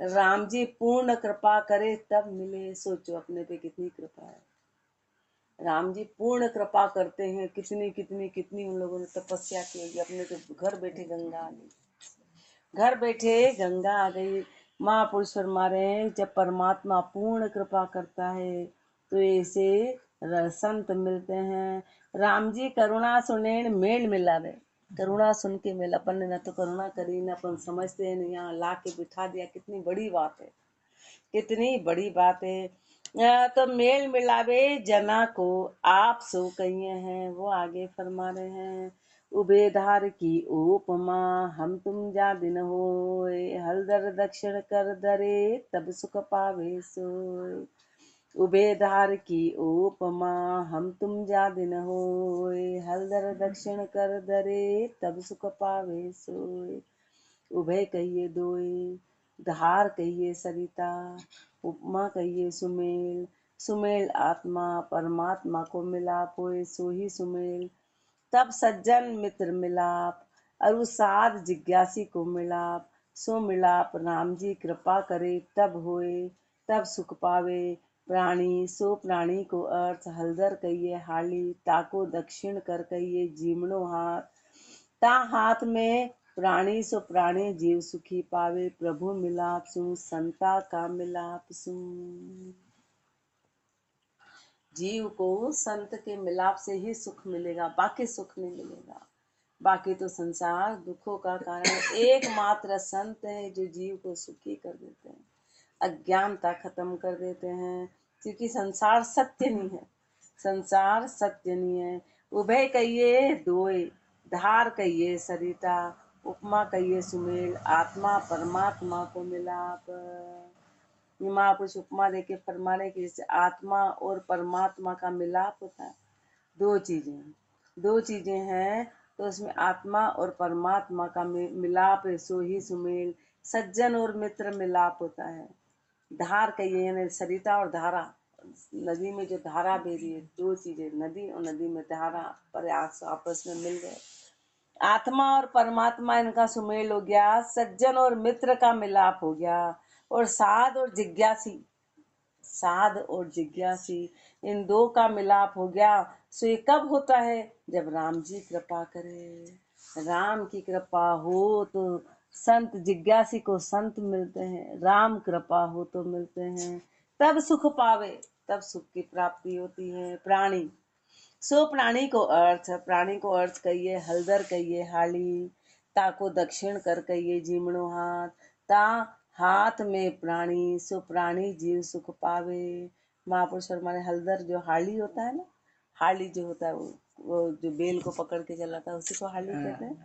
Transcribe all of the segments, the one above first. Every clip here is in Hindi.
राम जी पूर्ण कृपा करे तब मिले। सोचो अपने पे कितनी कृपा है। राम जी पूर्ण कृपा करते हैं, कितनी कितनी कितनी उन लोगों ने तपस्या की होगी, अपने तो घर बैठे गंगा आ गई, घर बैठे गंगा आ गई। महापुरुष फरमा रहे हैं जब परमात्मा पूर्ण कृपा करता है तो ऐसे संत मिलते हैं। राम जी करुणा सुनेन मेल मिलावे। करुणा सुन के मेल, अपन ने न तो करुणा करी न अपन समझते हैं, यहाँ ला के बिठा दिया, कितनी बड़ी बात है, कितनी बड़ी बात है। तो मेल मिलावे जना को आप सो कहिए हैं। वो आगे फरमा रहे हैं उबेधार की उपमा हम तुम जा दिन होए, हलदर दक्षिण कर दरे तब सुख पावे सोए। उबेधार की उपमा हम तुम जा दिन होए, हलदर दक्षिण कर दरे तब सुख पावे सोए। उभय कहिए दोए, धार कहिए सरिता, उपमा कहिए सुमेल। सुमेल आत्मा परमात्मा को मिलाप होए सो ही सुमेल। तब सज्जन मित्र मिलाप, अरु साध जिज्ञासी को मिलाप। सो मिलाप राम जी कृपा करे तब होए, तब सुख पावे प्राणी। सो प्राणी को अर्थ हलदर कहिए हाली, ताको दक्षिण कर कहिए जीमणो हाथ। ता हाथ में प्राणी सो प्राणी जीव सुखी पावे, प्रभु मिलाप सु संता का मिलाप सु। जीव को संत के मिलाप से ही सुख मिलेगा, बाकी सुख नहीं मिलेगा। बाकी तो संसार दुखों का कारण एकमात्र संत है जो जीव को सुखी कर देते हैं, अज्ञानता खत्म कर देते हैं। क्योंकि संसार सत्य नहीं है, संसार सत्य नहीं है। उभय कहिए दोए, धार कहिए सरिता, उपमा कहिए सुमेल। आत्मा परमात्मा को मिलाप। महापुरुष उपमा देके फरमा रहे कि जैसे आत्मा और परमात्मा का मिलाप होता है, दो चीजें, दो चीजें हैं तो उसमें आत्मा और परमात्मा का मिलाप है सो ही सुमेल। सज्जन और मित्र मिलाप होता है। धार कहिए यानी सरिता और धारा, नदी में जो धारा बह रही है, दो चीजें, नदी और नदी में धारा पर आपस में मिल गए। आत्मा और परमात्मा इनका सुमेल हो गया, सज्जन और मित्र का मिलाप हो गया, और साध और जिज्ञासी, साध और जिज्ञासी इन दो का मिलाप हो गया। सो ये कब होता है? जब राम जी कृपा करे। राम की कृपा हो तो संत जिज्ञासी को संत मिलते हैं, राम कृपा हो तो मिलते हैं, तब सुख पावे, तब सुख की प्राप्ति होती है। प्राणी सो प्राणी को अर्थ, प्राणी को अर्थ कहिए हलदर कहिए हाली, ता को दक्षिण कर कहिए जीमणो हाथ। ता हाथ में प्राणी सो प्राणी जीव सुख पावे। महापुरुष हमारे हलदर जो हाली होता है ना, हाली जो होता है वो जो बेल को पकड़ के चलाता है उसी को हाली कहते हैं।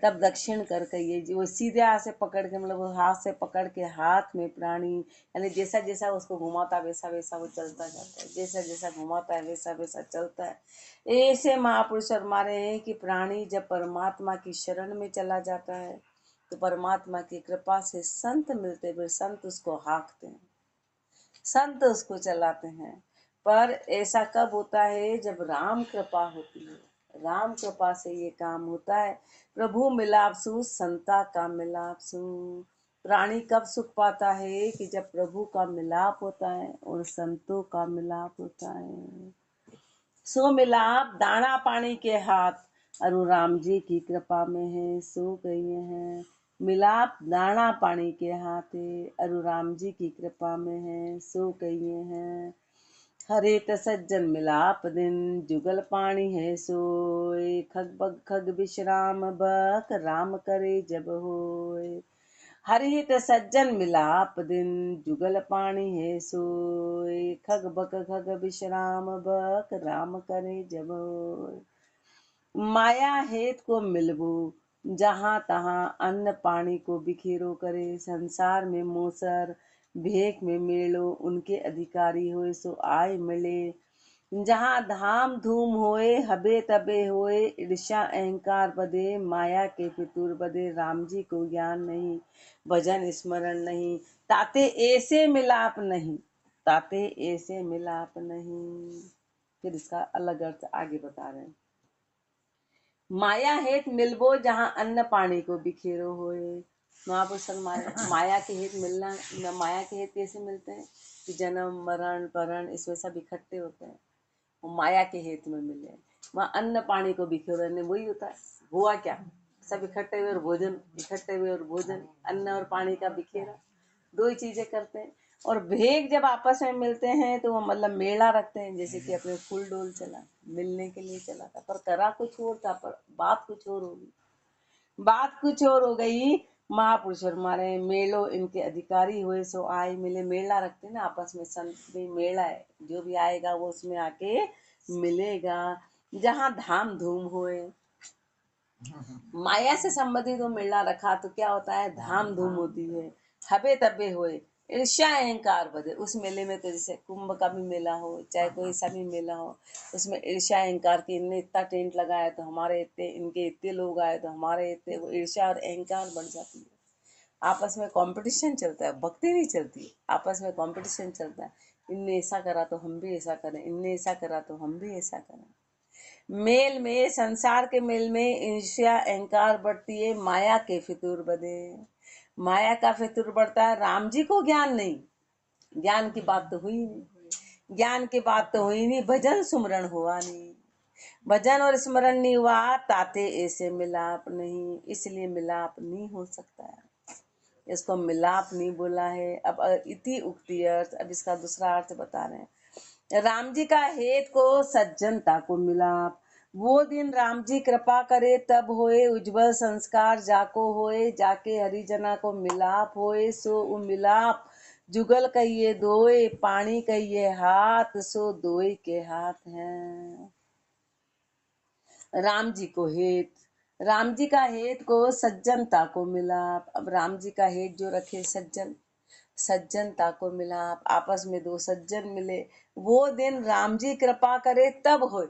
तब दक्षिण कर कहिए, वो सीधे हाथ से पकड़ के, मतलब वो हाथ से पकड़ के हाथ में प्राणी, यानी जैसा जैसा उसको घुमाता वैसा वैसा वो चलता जाता है, जैसा जैसा घुमाता है वैसा वैसा चलता है। ऐसे महापुरुष फरमा रहे हैं कि प्राणी जब परमात्मा की शरण में चला जाता है तो परमात्मा की कृपा से संत मिलते, फिर संत उसको हाँकते हैं, संत उसको चलाते हैं। पर ऐसा कब होता है? जब राम कृपा होती है, राम कृपा से ये काम होता है। प्रभु मिलाप सु संता का मिलाप सु। प्राणी कब सुख पाता है? कि जब प्रभु का मिलाप होता है और संतों का मिलाप होता है। सो मिलाप दाना पानी के हाथ, अरु राम जी की कृपा में है सो कहिए हैं। मिलाप दाना पानी के हाथ है, अरु राम जी की कृपा में है सो कहिए हैं। हरे त सज्जन मिलाप दिन, जुगल पानी है सोए। खग बग खग विश्राम बक, राम करे जब होए। हरिहित सज्जन मिलाप दिन, जुगल पानी है सोए। खग बक खग विश्राम बक, राम करे जब होए। माया हेत को मिलबो, जहाँ तहाँ अन्न पानी को बिखेरो करे। संसार में मोसर भेक में मेलो, उनके अधिकारी होए सो आय मिले। जहाँ धाम धूम होए हबे तबे होए, ईर्ष्या अहंकार बदे, माया के फितूर बदे। राम जी को ज्ञान नहीं, भजन स्मरण नहीं, ताते ऐसे मिलाप नहीं, ताते ऐसे मिलाप नहीं। फिर इसका अलग अर्थ आगे बता रहे हैं। माया हेत मिलबो, जहाँ अन्न पानी को बिखेरो होए। महापुरुष हमारे माया के हित मिलना, माया के हित कैसे मिलते हैं कि जन्म मरण परण इसमें सब इकट्ठे होते हैं, वो माया के हित में मिले। वहाँ अन्न पानी को बिखेरने वही होता है, हुआ क्या, सब इकट्ठे हुए और भोजन, इकट्ठे हुए और भोजन, अन्न और पानी का बिखेरा, दो ही चीजें करते हैं। और भेग जब आपस में मिलते हैं तो वो मतलब मेला रखते हैं, जैसे कि अपने फूल डोल चला, मिलने के लिए चला था, पर करा कुछ और था, पर बात कुछ और होगी, बात कुछ और हो गई। महापुरुष हमारे मेलो इनके अधिकारी हुए, सो आए मिले, मेला रखते हैं ना आपस में, संत भी मेला है, जो भी आएगा वो उसमें आके मिलेगा। जहाँ धाम धूम होए, माया से संबंधित वो मेला रखा तो क्या होता है, धाम धूम होती है, हबे तबे होए, ईर्ष्या अहंकार बढ़े। उस मेले में तो जैसे कुंभ का भी मेला हो, चाहे कोई सा भी मेला हो, उसमें ईर्ष्या अहंकार की, इनने इतना टेंट लगाया तो हमारे इतने, इनके इतने लोग आए तो हमारे इतने, वो ईर्ष्या और अहंकार बढ़ जाती है। आपस में कंपटीशन चलता है, भक्ति नहीं चलती, आपस में कंपटीशन चलता है, इनने ऐसा करा तो हम भी ऐसा करें, इनने ऐसा करा तो हम भी ऐसा करें। मेल में, संसार के मेल में ईर्ष्या अहंकार बढ़ती है, माया के फितूर बदे, माया का फितूर बढ़ता है। राम जी को ज्ञान नहीं, ज्ञान की बात तो हुई नहीं, ज्ञान की बात तो हुई नहीं, भजन सुमरण हुआ नहीं, भजन और स्मरण नहीं हुआ, ताते ऐसे मिलाप नहीं, इसलिए मिलाप नहीं हो सकता है, इसको मिलाप नहीं बोला है। अब इति उक्ति अर्थ, अब इसका दूसरा अर्थ बता रहे हैं। राम जी का हेत को सज्जनता को मिलाप, वो दिन राम जी कृपा करे तब होए, उज्जवल संस्कार जाको होए, जाके हरिजना को मिलाप होए, सो उ मिलाप जुगल कहिए दोए, पानी कहिए हाथ, सो दोए के हाथ हैं। राम जी को हेत, राम जी का हेत को सज्जनता को मिला। अब राम जी का हेत जो रखे सज्जन, सज्जनता को मिला, आपस में दो सज्जन मिले, वो दिन राम जी कृपा करे तब होए।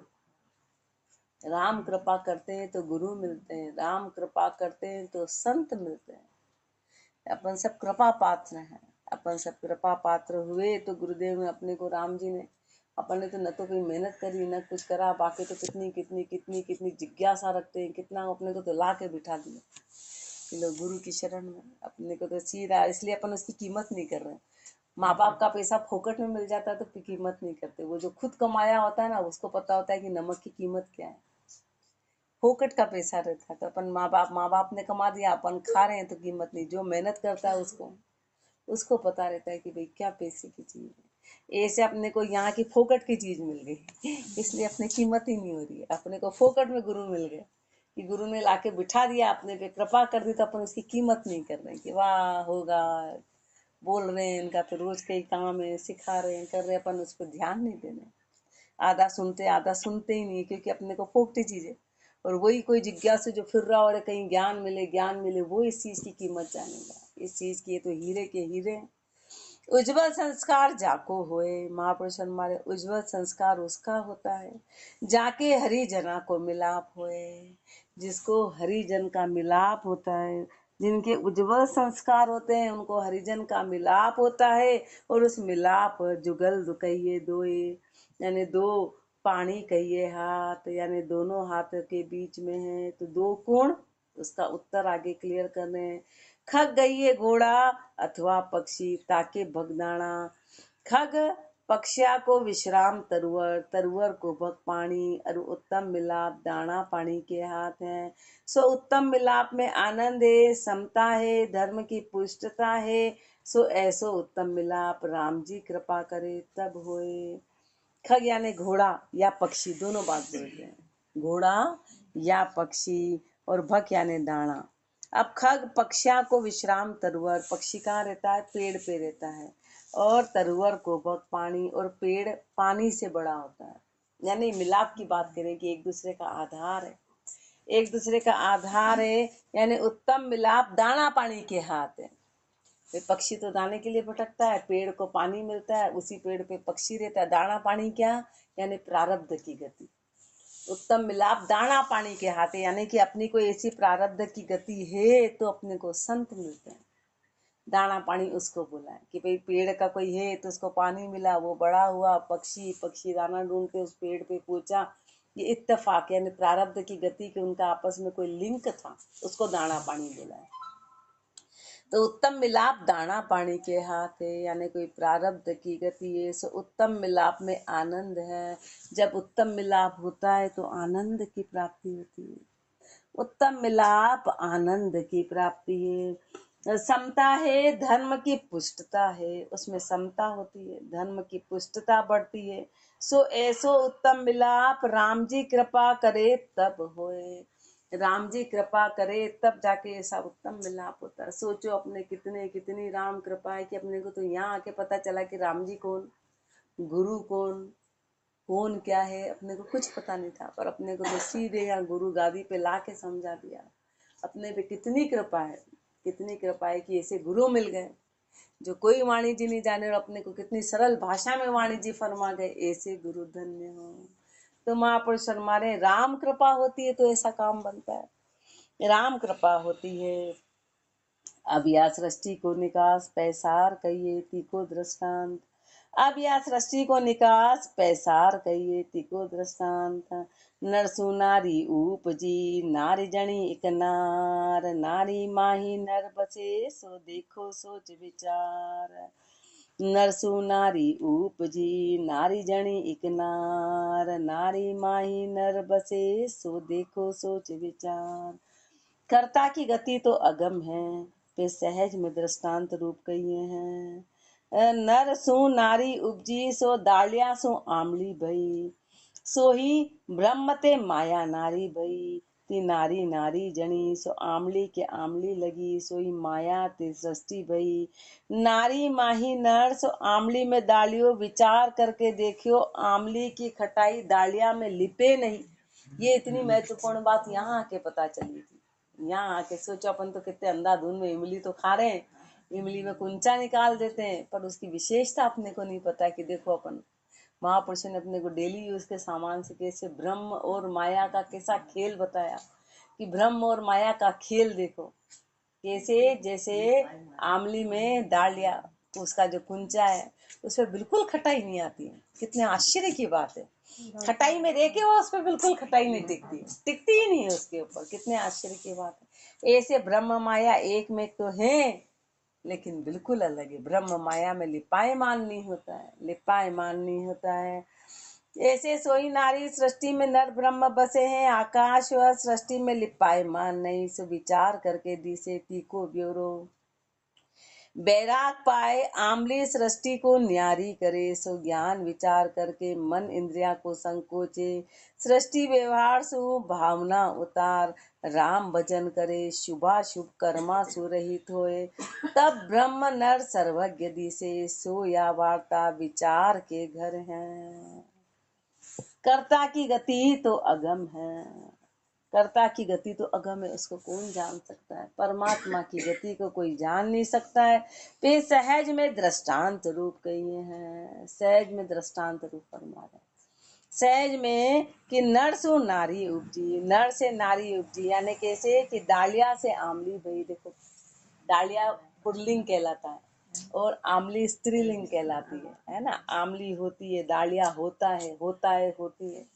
राम कृपा करते हैं तो गुरु मिलते हैं, राम कृपा करते हैं तो संत मिलते हैं। अपन सब कृपा पात्र हैं, अपन सब कृपा पात्र हुए तो गुरुदेव ने अपने को, राम जी ने, अपन ने तो न तो कोई मेहनत करी न कुछ करा, बाकी तो कितनी कितनी कितनी कितनी जिज्ञासा रखते हैं, कितना अपने को तो ला के बिठा दिया कि लोग गुरु की शरण में, अपने को तो सीधा, इसलिए अपन उसकी कीमत नहीं कर रहे। माँ बाप का पैसा फोकट में मिल जाता है तो कीमत नहीं करते, वो जो खुद कमाया होता है ना उसको पता होता है कि नमक की कीमत क्या है। फोकट का पैसा रहता है तो अपन माँ बाप ने कमा दिया, अपन खा रहे हैं तो कीमत नहीं, जो मेहनत करता है उसको, उसको पता रहता है कि भाई क्या पैसे की चीज है। ऐसे अपने को यहाँ की फोकट की चीज मिल गई, इसलिए अपनी कीमत ही नहीं हो रही है। अपने को फोकट में गुरु मिल गए कि गुरु ने लाके बिठा दिया, अपने पे कृपा कर दी, तो अपन उसकी कीमत नहीं कर रहे कि वाह होगा, बोल रहे हैं इनका तो रोज कई काम है, सिखा रहे हैं, कर रहे हैं, अपन उस पर ध्यान नहीं देने, आधा सुनते ही नहीं, क्योंकि अपने को फोकटी चीज है। और वही कोई जिज्ञासु जो फिर रहा और कहीं ज्ञान मिले, वो इस चीज की कीमत जानेगा, इस चीज की, ये तो हीरे के हीरे। उज्जवल संस्कार जाको होए, महापुरुष हमारे उज्जवल संस्कार उसका होता है जाके हरि जना को मिलाप होए, जिसको हरिजन का मिलाप होता है, जिनके उज्जवल संस्कार होते हैं उनको हरिजन का मिलाप होता है। और उस मिलाप जुगल दुकइये दोए, यानी दो पानी कहिए हाथ, यानी दोनों हाथ के बीच में है तो दो कोण, उसका उत्तर आगे क्लियर करने हैं। खग गइये घोड़ा अथवा पक्षी ताके भगदाना, खग पक्षिया को विश्राम तरुवर, तरुवर को भग पानी, और उत्तम मिलाप दाना पानी के हाथ हैं। सो उत्तम मिलाप में आनंद है, समता है, धर्म की पुष्टता है, सो ऐसो उत्तम मिलाप राम जी कृपा करे तब होए। खग यानी घोड़ा या पक्षी, दोनों बात बोलते हैं, घोड़ा या पक्षी, और भक यानी दाना। अब खग पक्षिया को विश्राम तरुवर, पक्षी कहाँ रहता है, पेड़ पे रहता है, और तरुवर को भक पानी, और पेड़ पानी से बड़ा होता है। यानी मिलाप की बात करें कि एक दूसरे का आधार है, एक दूसरे का आधार है, यानी उत्तम मिलाप दाना पानी के हाथ है। पक्षी तो दाने के लिए भटकता है, पेड़ को पानी मिलता है, उसी पेड़ पे पक्षी रहता है। दाना पानी क्या, यानी प्रारब्ध की गति। उत्तम मिलाप दाना पानी के हाथ है, यानी कि अपनी कोई ऐसी प्रारब्ध की गति है तो अपने को संत मिलते हैं। दाना पानी उसको बोला है कि भाई पेड़ का कोई है तो उसको पानी मिला, वो बड़ा हुआ, पक्षी पक्षी दाना ढूंढ के उस पेड़ पे पहुंचा, ये इत्तेफाक यानी प्रारब्ध की गति के, उनका आपस में कोई लिंक था, उसको दाना पानी बोला है। तो उत्तम मिलाप दाना पानी के हाथ है, यानी कोई प्रारब्ध की गति है। सो उत्तम मिलाप में आनंद है। जब उत्तम मिलाप होता है तो आनंद की प्राप्ति होती है। उत्तम मिलाप आनंद की प्राप्ति है। समता है, धर्म की पुष्टता है, उसमें समता होती है, धर्म की पुष्टता बढ़ती है। सो ऐसो उत्तम मिलाप राम जी कृपा करे तब होए। राम जी कृपा करे तब जाके ऐसा उत्तम मिलाप होता है। सोचो अपने कितनी राम कृपा है कि अपने को तो यहाँ आके पता चला कि राम जी कौन, गुरु कौन, कौन क्या है, अपने को कुछ पता नहीं था, पर अपने को तो सीधे यहाँ गुरु गादी पे ला के समझा दिया। अपने पे कितनी कृपा है, कितनी कृपा है कि ऐसे गुरु मिल गए जो कोई वाणी जी नहीं जाने और अपने को कितनी सरल भाषा में वाणी जी फरमा गए। ऐसे गुरु धन्य हो। तो महापुरुष फरमा रहे राम कृपा होती है तो ऐसा काम बनता है। राम कृपा होती है। अब या सृष्टि को निकास पैसार कहिए तीको दृष्टांत। अब या सृष्टि को निकास पैसार कहिए तीको दृष्टांत। नरसु नारी उपजी नारी जनी एक नार। नारी माही नर बसे सो देखो सोच विचार। नरसु नारी उपजी नारी जनी एक नार। नारी माही नर बसे सो देखो सोच विचार। कर्ता की गति तो अगम है, वे सहज में दृष्टांत रूप कहिए हैं। नर सु नारी उपजी सो दालिया सो आमली भई। सो ही ब्रह्म ते माया नारी भई। ती नारी नारी जनी सो आमली के आमली लगी। सोई माया ते सृष्टि भई। नारी माही नर सो आमली में दालियो। विचार करके देखियो आमली की खटाई दालिया में लिपे नहीं। ये इतनी महत्वपूर्ण बात यहाँ आके पता चली थी। यहाँ आके सोचो अपन तो कितने अंधाधुंध में इमली तो खा रहे हैं, इमली में कुंचा निकाल देते हैं, पर उसकी विशेषता अपने को नहीं पता कि देखो अपन महापुरुषों ने अपने को डेली यूज के सामान से कैसे ब्रह्म और माया का कैसा खेल बताया कि ब्रह्म और माया का खेल देखो कैसे, जैसे आमली में डाल लिया तो उसका जो कुंचा है उसमें बिल्कुल खटाई नहीं आती है। कितने आश्चर्य की बात है, खटाई में देखे वो उस पर बिल्कुल खटाई नहीं टिकती ही नहीं है उसके ऊपर। कितने आश्चर्य की बात है। ऐसे ब्रह्म माया एक में तो है लेकिन बिल्कुल अलग है। ब्रह्म माया में लिपायमान नहीं होता है, लिपायमान नहीं होता है। ऐसे सोई नारी सृष्टि में नर ब्रह्म बसे हैं। आकाश व सृष्टि में लिपायमान नहीं। सो विचार करके दिसे तीको ब्योरो। बैराग पाए आमली सृष्टि को न्यारी करे। सो ज्ञान विचार करके मन इंद्रिया को संकोचे। सृष्टि व्यवहार सु भावना उतार। राम भजन करे शुभा शुभ कर्मा सुरहित होए। तब ब्रह्म नर सर्वज्ञ दिसे। सो या वार्ता विचार के घर हैं। कर्ता की गति तो अगम है। कर्ता की गति तो अगम है, उसको कौन जान सकता है। परमात्मा की गति को कोई जान नहीं सकता है। वे सहज में दृष्टांत रूप कहिए हैं। सहज में दृष्टांत रूप फरमा रहे। सहज में कि नर सु नारी उपजी, नर से नारी उपजी, यानी कैसे कि डालिया से आमली भई। देखो डालिया पुल्लिंग कहलाता है और आमली स्त्रीलिंग कहलाती है ना। आमली होती है, डालिया होता है, होती है।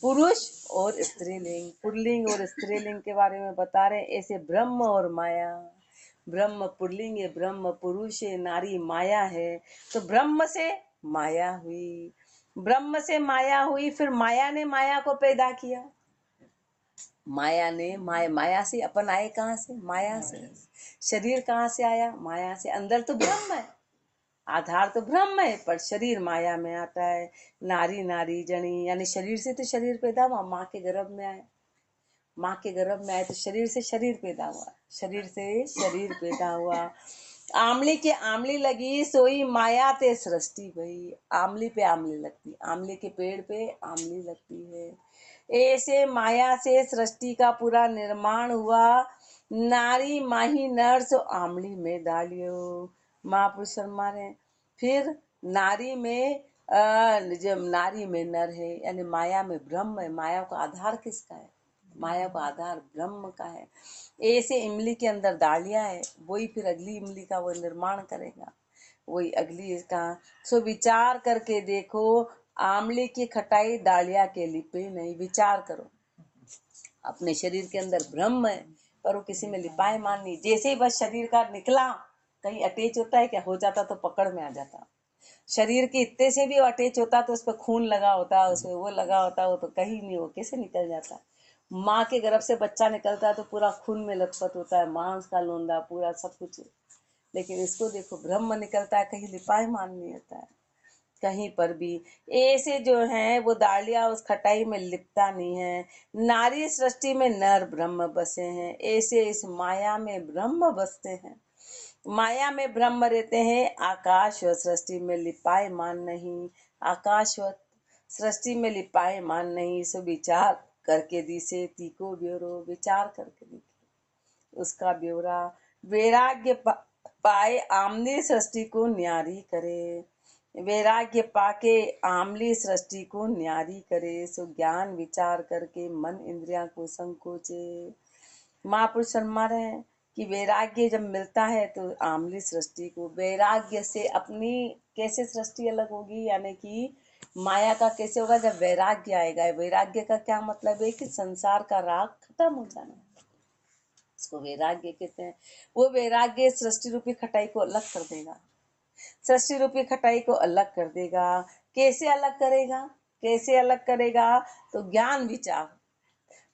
पुरुष और स्त्रीलिंग, पुल्लिंग और स्त्रीलिंग के बारे में बता रहे। ऐसे ब्रह्म और माया, ब्रह्म पुल्लिंग है, ब्रह्म पुरुष है, नारी माया है। तो ब्रह्म से माया हुई, ब्रह्म से माया हुई, फिर माया ने माया को पैदा किया। माया ने माया से अपन आए कहाँ से, माया से। शरीर कहाँ से आया, माया से। अंदर तो ब्रह्म है, आधार तो ब्रह्म है, पर शरीर माया में आता है। नारी नारी जनी, यानी शरीर से तो शरीर पैदा हुआ, माँ के गर्भ में आए, माँ के गर्भ में आए तो शरीर से शरीर पैदा हुआ, शरीर से शरीर पैदा हुआ। आमली के आमली लगी सोई माया ते सृष्टि भई। आमली पे आमली लगती, आमली के पेड़ पे आमली लगती है। ऐसे माया से सृष्टि का पूरा निर्माण हुआ। नारी माही नर सो आमली में डालियो। महापुरुष शर्मा रहे। फिर नारी में जब नारी में नर है, यानी माया में ब्रह्म है। माया का आधार किसका है, माया का आधार ब्रह्म का है। ऐसे इमली के अंदर डालियां है, वही फिर अगली इमली का वो निर्माण करेगा, वही अगली का। सो विचार करके देखो आमले की खटाई डालिया के लिपे नहीं। विचार करो, अपने शरीर के अंदर ब्रह्म है, और वो किसी में लिपाए मान नहीं। जैसे ही बस शरीर का निकला, कहीं अटैच होता है क्या, हो जाता तो पकड़ में आ जाता। शरीर के इतने से भी अटैच होता तो उस पर खून लगा होता, उसमें वो लगा होता, वो तो कहीं नहीं, वो कैसे निकल जाता। माँ के गर्भ से बच्चा निकलता है तो पूरा खून में लथपथ होता है, मांस का लोंदा पूरा सब कुछ। लेकिन इसको देखो, ब्रह्म निकलता है, कहीं लिपाए मान नहीं होता है कहीं पर भी। ऐसे जो है वो डालिया उस खटाई में लिपटा नहीं है। नारी सृष्टि में नर ब्रह्म बसे हैं, ऐसे इस माया में ब्रह्म बसते हैं। माया में ब्रह्म रहते हैं, आकाश व सृष्टि में लिपाए मान नहीं। आकाश व सृष्टि में लिपाए मान नहीं। सो विचार करके दिसे तीको ब्योरो, विचार करके दिखे उसका ब्योरा। वैराग्य पाए आमने सृष्टि को न्यारी करे, वैराग्य पाके आमली सृष्टि को न्यारी करे। सो ज्ञान विचार करके मन इंद्रिया को संकोचे। महापुरुष फरमा रहे हैं कि वैराग्य जब मिलता है तो आमली सृष्टि को, वैराग्य से अपनी कैसे सृष्टि अलग होगी, यानी कि माया का कैसे होगा जब वैराग्य आएगा। वैराग्य का क्या मतलब है कि संसार का राग खत्म हो जाना, इसको वैराग्य कहते हैं। वो वैराग्य सृष्टि रूपी खटाई को अलग कर देगा, सृष्टि रूपी खटाई को अलग कर देगा। कैसे अलग करेगा, कैसे अलग करेगा, तो ज्ञान विचार,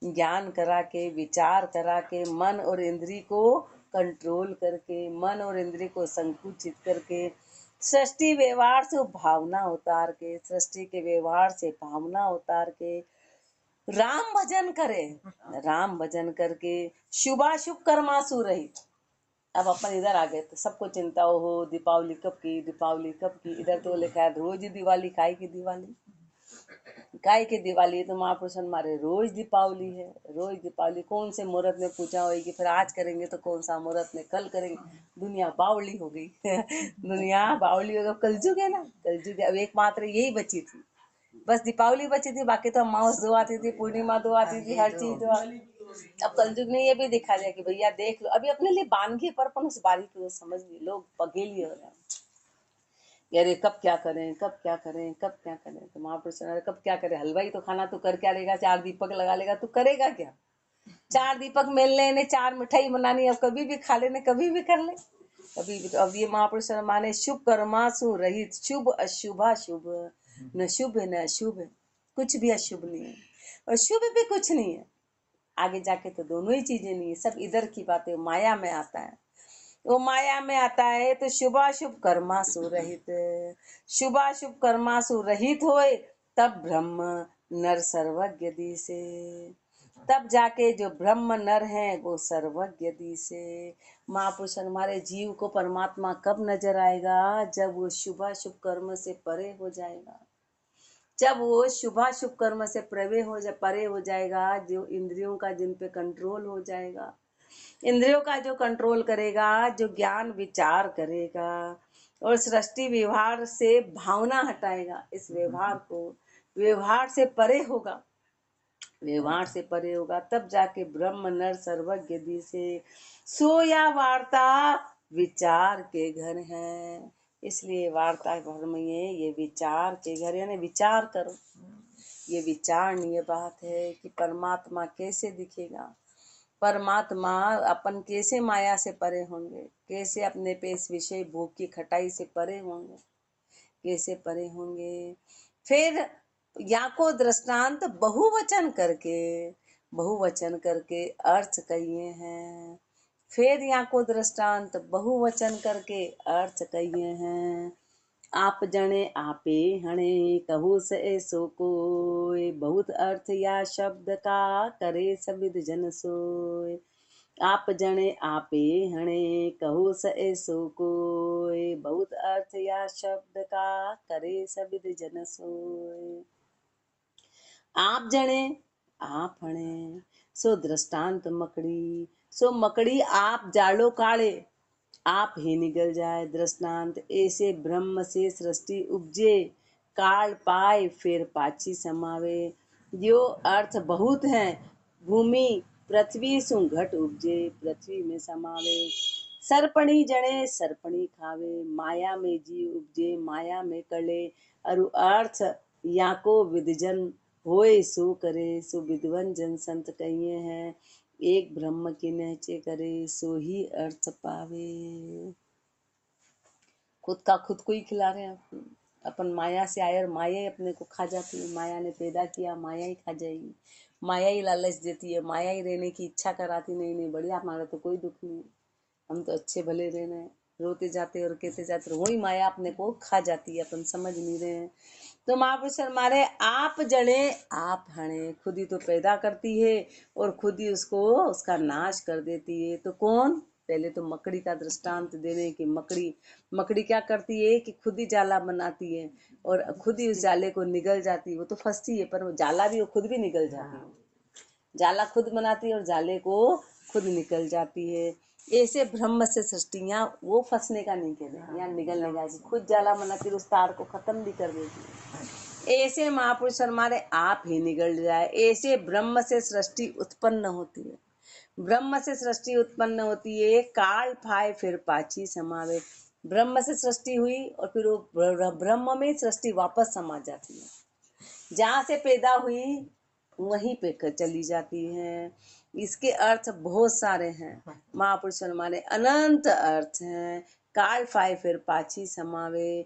ज्ञान करा के विचार करा के मन और इंद्री को कंट्रोल करके, मन और इंद्री को संकुचित करके, सृष्टि व्यवहार से भावना उतार के, सृष्टि के व्यवहार से भावना उतार के राम भजन करे। राम भजन करके शुभाशुभ कर्मासु रहित। अब अपन इधर आ गए तो सबको चिंता हो दीपावली कब की, दीपावली कब की। इधर तो लिखा है रोज दिवाली, काय की दिवाली, काय की दिवाली। तो महापुरुष हमारे रोज दीपावली है, रोज दीपावली। कौन से मुहूर्त में पूजा होगी, फिर आज करेंगे तो कौन सा मुहूर्त में कल करेंगे। दुनिया बावली हो गई दुनिया बावली हो गई। कलयुग है ना, कलयुग। अब एकमात्र यही बची थी, बस दीपावली बची थी, बाकी तो अमावस दो आती थी, पूर्णिमा दो आती थी, हर चीज दो। अब कलयुग ने ये भी दिखा दिया कि भैया देख लो, अभी अपने लिए बांध पर अपन उस बारीकी को समझ लिए, लोग पगेली हो रहे हैं। अरे कब क्या करें, कब क्या करें, कब क्या करें। तो महापुरुष कब क्या करें, हलवाई तो खाना तो कर क्या लेगा, 4 दीपक लगा लेगा, तू करेगा क्या। 4 दीपक मिल लेने, 4 मिठाई बनानी, अब कभी भी खा लेने, कभी भी कर ले, कभी भी। तो अब ये महापुरुष माने शुभ कर्मासु रहित, शुभ अशुभा शुभ, न शुभ है न अशुभ है, कुछ भी अशुभ नहीं है और शुभ भी कुछ नहीं है। आगे जाके तो दोनों ही चीजें नहीं है, सब इधर की बातें, माया में आता है। वो माया में आता है तो शुभाशुभ कर्मासु रहित, शुभाशुभ कर्मासु रहित होए तब ब्रह्म नर सर्वज्ञ दिसे। तब जाके जो ब्रह्म नर है वो सर्वज्ञ दिसे। महापुरुष हमारे जीव को परमात्मा कब नजर आएगा, जब वो शुभाशुभ कर्म से परे हो जाएगा, जब वो शुभाशुभ कर्म से परे हो जाएगा, जो इंद्रियों का जिन पे कंट्रोल हो जाएगा, इंद्रियों का जो कंट्रोल करेगा, जो ज्ञान विचार करेगा और सृष्टि व्यवहार से भावना हटाएगा, इस व्यवहार को व्यवहार से परे होगा, व्यवहार से परे होगा, तब जाके ब्रह्म नर सर्वज्ञ दिसे। सोया वार्ता विचार के घर है। इसलिए वार्ता घर में ये विचार के घर, यानी विचार करो। ये विचारणीय बात है कि परमात्मा कैसे दिखेगा, परमात्मा अपन कैसे माया से परे होंगे, कैसे अपने पे इस विषय भोग की खटाई से परे होंगे, कैसे परे होंगे। फिर या को दृष्टांत बहुवचन करके अर्थ कहिए हैं। फिर यहाँ को दृष्टांत बहुवचन करके अर्थ कहिए हैं। आप जने आपे हणे कहू से सो कोय, बहुत अर्थ या शब्द का करे सबिद जन सोय। आप जने आपे हणे कहू से सो कोय, बहुत अर्थ या शब्द का करे सबिद जन सोय। आप जने आप हणे सो दृष्टांत मकड़ी, सो मकड़ी आप जाड़ो काले, आप ही निगल जाए। दृष्टांत ऐसे ब्रह्म से सृष्टि उपजे, काल पाए फिर पाची समावे। जो अर्थ बहुत हैं, भूमि पृथ्वी सु घट उपजे, पृथ्वी में समावे। सरपणी जने सरपणी खावे, माया में जीव उपजे, माया में कले। अरु अर्थ या को विदजन होए सो करे, सो विद्वन जन संत कहिए हैं। एक ब्रह्म की नहचे करे सो ही अर्थ पावे। खुद का खुद को ही खिला रहे हैं अपन माया से आए और माया ही अपने को खा जाती है। माया ने पैदा किया, माया ही खा जाएगी। माया ही लालच देती है, माया ही रहने की इच्छा कराती, नहीं नहीं बढ़िया हमारा तो कोई दुख नहीं, हम तो अच्छे भले रह रहे हैं। रोते जाते और कहते जाते वही माया अपने को खा जाती है, अपन समझ नहीं रहे हैं। तो महापुरुष हमारे आप जड़े आप हणे, खुद ही तो पैदा करती है और खुद ही उसको उसका नाश कर देती है। तो कौन? पहले तो मकड़ी का दृष्टांत दे रहे कि मकड़ी क्या करती है कि खुद ही जाला बनाती है और खुद ही उस जाले को निगल जाती है। वो तो फंसती है पर वो जाला भी वो खुद भी निगल जाती है। जाला खुद बनाती है और जाले को खुद निकल जाती है। ऐसे ब्रह्म से सृष्टियां वो फंसने का नहीं कह रहे या निगलने का, खुद जाला बनाती है, उस तार को खत्म भी कर देती है। ऐसे महापुरुष हमारे आप ही निगल जाए। ऐसे ब्रह्म से सृष्टि उत्पन्न होती है। ब्रह्म से सृष्टि उत्पन्न होती है, काल फाय फिर पाछी समावे। ब्रह्म से सृष्टि हुई और फिर वो ब्रह्म में सृष्टि वापस समा जाती है। जहाँ से पैदा हुई वहीं पे चली जाती है। इसके अर्थ बहुत सारे हैं। महापुरुष हमारे अनंत अर्थ हैं। काल फाय फिर पाछी समावे,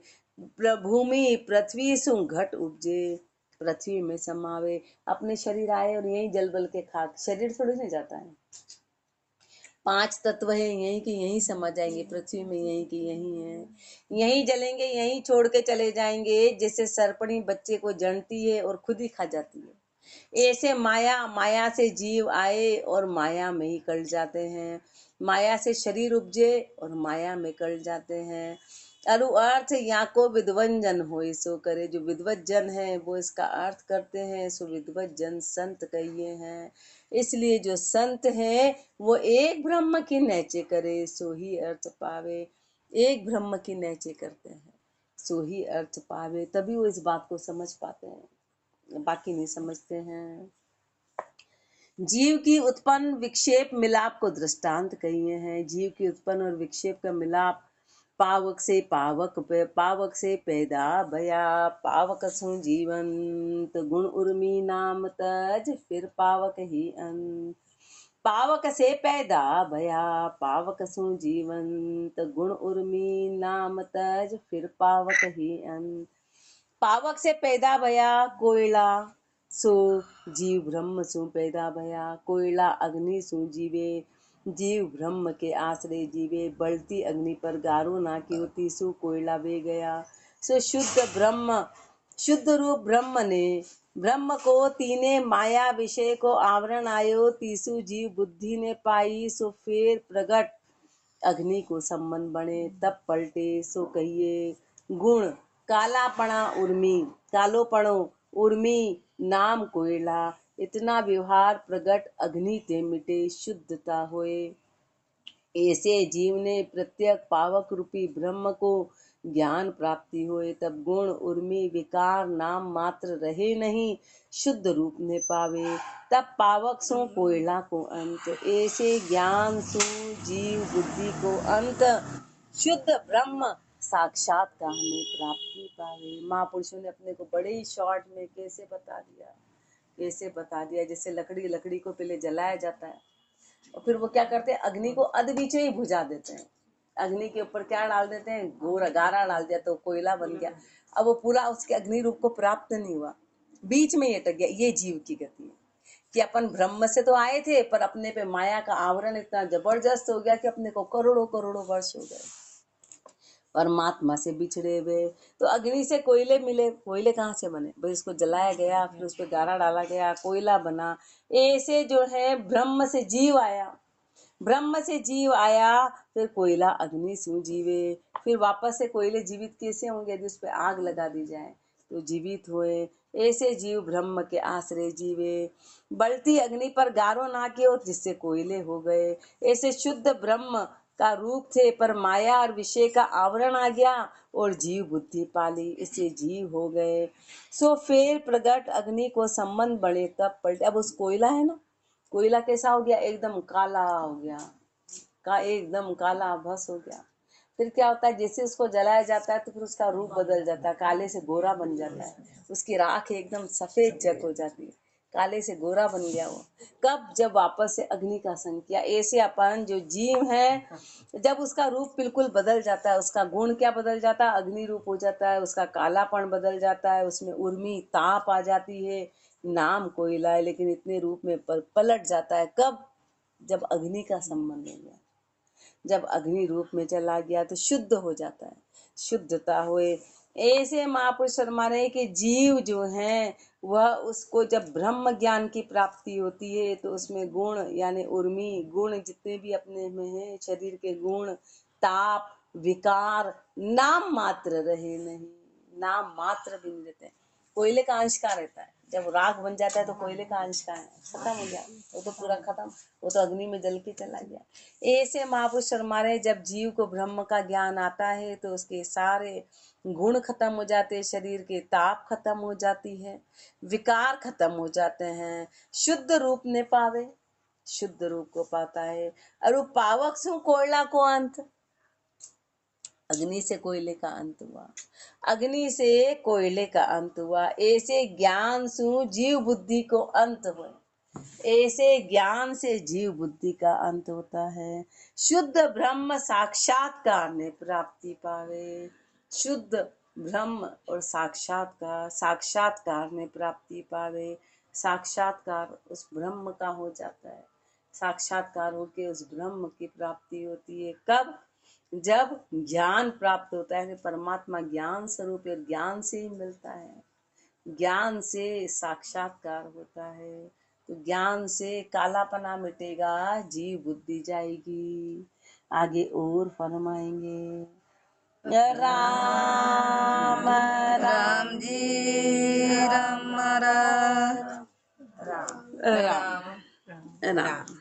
भूमि पृथ्वी सु घट उपजे, पृथ्वी में समावे। अपने शरीर आए और यही जल बल के खाक, शरीर थोड़ी नहीं जाता है। 5 तत्व है यहीं के यहीं समा जाएंगे, पृथ्वी में यहीं के यहीं है, यहीं जलेंगे, यहीं छोड़ के चले जाएंगे। जैसे सर्पणी बच्चे को जनती है और खुद ही खा जाती है, ऐसे माया से जीव आए और माया में ही कट जाते हैं। माया से शरीर उपजे और माया में कट जाते हैं। अरु अर्थ या को विद्वन जन हो सो करे। जो विद्वत जन है वो इसका अर्थ करते हैं, सो विद्वत जन संत कहिए हैं। इसलिए जो संत है वो एक ब्रह्म की नैचे करे सो ही अर्थ पावे। एक ब्रह्म की नैचे करते हैं सो ही अर्थ पावे, तभी वो इस बात को समझ पाते हैं, बाकी नहीं समझते हैं। जीव की उत्पन्न विक्षेप मिलाप को दृष्टांत कहिए हैं। जीव की उत्पन्न और विक्षेप का मिलाप, पावक से पावक से पैदा भया, पावक सु जीवंत गुण उर्मी नाम तज फिर पावक ही अंत। पावक से पैदा भया, पावक सु जीवंत गुण उर्मी नाम तज फिर पावक ही अंत। पावक से पैदा भया कोयला सो जीव ब्रह्म सु पैदा भया। कोयला अग्नि सु जीवे, जीव ब्रह्म के आश्रय जीवे। बढ़ती अग्नि पर गारो ना की होती सो कोयला बे गया। सो शुद्ध ब्रह्म, शुद्ध रूप ब्रह्म ने, ब्रह्म को तीने माया विषय को आवरण आयो, तीसु जीव बुद्धि ने पाई। सो फिर प्रगट अग्नि को संबंध बने, तब पलटे सो कहिए गुण। कालापणा उर्मी, कालोपणो उर्मी नाम कोयला। इतना व्यवहार प्रगट अग्नि ते मिटे, शुद्धता होए। ऐसे जीव ने प्रत्येक पावक रूपी ब्रह्म को ज्ञान प्राप्ति होए, तब गुण उर्मी विकार नाम मात्र रहे नहीं, शुद्ध रूप ने पावे। तब पावक सो कोयला को अंत, ऐसे ज्ञान सु जीव बुद्धि को अंत, शुद्ध ब्रह्म साक्षात का हमें प्राप्ति पावे। महापुरुषों ने अपने को बड़े ही शॉर्ट में कैसे बता दिया, कैसे बता दिया। जैसे लकड़ी को पहले जलाया जाता है और फिर वो क्या करते हैं, अग्नि को अध बीचे ही बुझा देते हैं। अग्नि के ऊपर क्या डाल देते हैं, गोरा गारा डाल दिया तो कोयला बन गया। अब वो पूरा उसके अग्नि रूप को प्राप्त नहीं हुआ, बीच में ही अटक गया। ये जीव की गति है कि अपन ब्रह्म से तो आए थे पर अपने पे माया का आवरण इतना जबरदस्त हो गया कि अपने को करोड़ों करोड़ों वर्ष हो गए परमात्मा से बिछड़े हुए। तो अग्नि से कोयले मिले, कोयले कहाँ से बने भाई, इसको जलाया गया, फिर उस पर गारा डाला गया, कोयला बना। ऐसे जो है ब्रह्म से जीव आया, ब्रह्म से जीव आया, फिर कोयला अग्नि से जीवे। फिर वापस से कोयले जीवित कैसे होंगे, यदि उस पर आग लगा दी जाए तो जीवित हुए। ऐसे जीव ब्रह्म के आश्रय जीवे। बलती अग्नि पर गारो ना कियो, जिससे कोयले हो गए। ऐसे शुद्ध ब्रह्म का रूप थे पर माया और विषय का आवरण आ गया और जीव बुद्धि पाली, इससे जीव हो गए। सो फिर प्रगट अग्नि को संबंध बने, तब पलटे। अब उस कोयला है ना, कोयला कैसा हो गया, एकदम काला हो गया, का एकदम काला भस हो गया। फिर क्या होता है, जैसे उसको जलाया जाता है तो फिर उसका रूप बदल जाता है, काले से गोरा बन जाता है, उसकी राख एकदम सफेद जग हो जाती है। काले से गोरा बन गया वो। कब? जब वापस से अग्नि का संग किया। ऐसे अपन जो जीव है, जब उसका रूप बिल्कुल बदल जाता है, उसका गुण क्या बदल जाता है? अग्नि रूप हो जाता है, उसका कालापन बदल जाता है, उसमें उर्मी ताप आ जाती है, नाम कोयला है लेकिन इतने रूप में पलट जाता है। कब? जब अग्नि का संबंध हो गया, जब अग्नि रूप में चला गया तो शुद्ध हो जाता है, शुद्धता हुए। ऐसे महापुरुष फरमा रहे कि जीव जो है वह उसको जब ब्रह्म ज्ञान की प्राप्ति होती है तो उसमें गुण यानी उर्मी गुण जितने भी अपने में है, शरीर के गुण, ताप, विकार नाम मात्र रहे नहीं, नाम मात्र भी नहीं रहते। कोयले का अंश का रहता है, जब राख बन जाता है तो कोयले का अंश का है, खत्म हो गया, वो तो पूरा खत्म, वो तो अग्नि में जल के चला गया। ऐसे महापुरुष फरमा रहे जब जीव को ब्रह्म का ज्ञान आता है तो उसके सारे गुण खत्म हो जाते हैं, शरीर के ताप खत्म हो जाती है, विकार खत्म हो जाते हैं, शुद्ध रूप ने पावे, शुद्ध रूप को पाता है। और वो पावक सु कोयला को अंत, अग्नि से कोयले का अंत हुआ, अग्नि से कोयले का अंत हुआ। ऐसे ज्ञान सु जीव बुद्धि को अंत हुए, ऐसे ज्ञान से जीव बुद्धि का अंत होता है। शुद्ध ब्रह्म साक्षात्कार ने प्राप्ति पावे, शुद्ध ब्रह्म और साक्षात्कार ने प्राप्ति पावे। साक्षात्कार उस ब्रह्म का हो जाता है, साक्षात्कार होके उस ब्रह्म की प्राप्ति होती है। कब? जब ज्ञान प्राप्त होता है कि परमात्मा ज्ञान स्वरूप है, ज्ञान से ही मिलता है, ज्ञान से साक्षात्कार होता है। तो ज्ञान से कालापना मिटेगा, जीव बुद्धि जाएगी। आगे और फरमाएंगे। राम राम जी राम राम राम राम राम।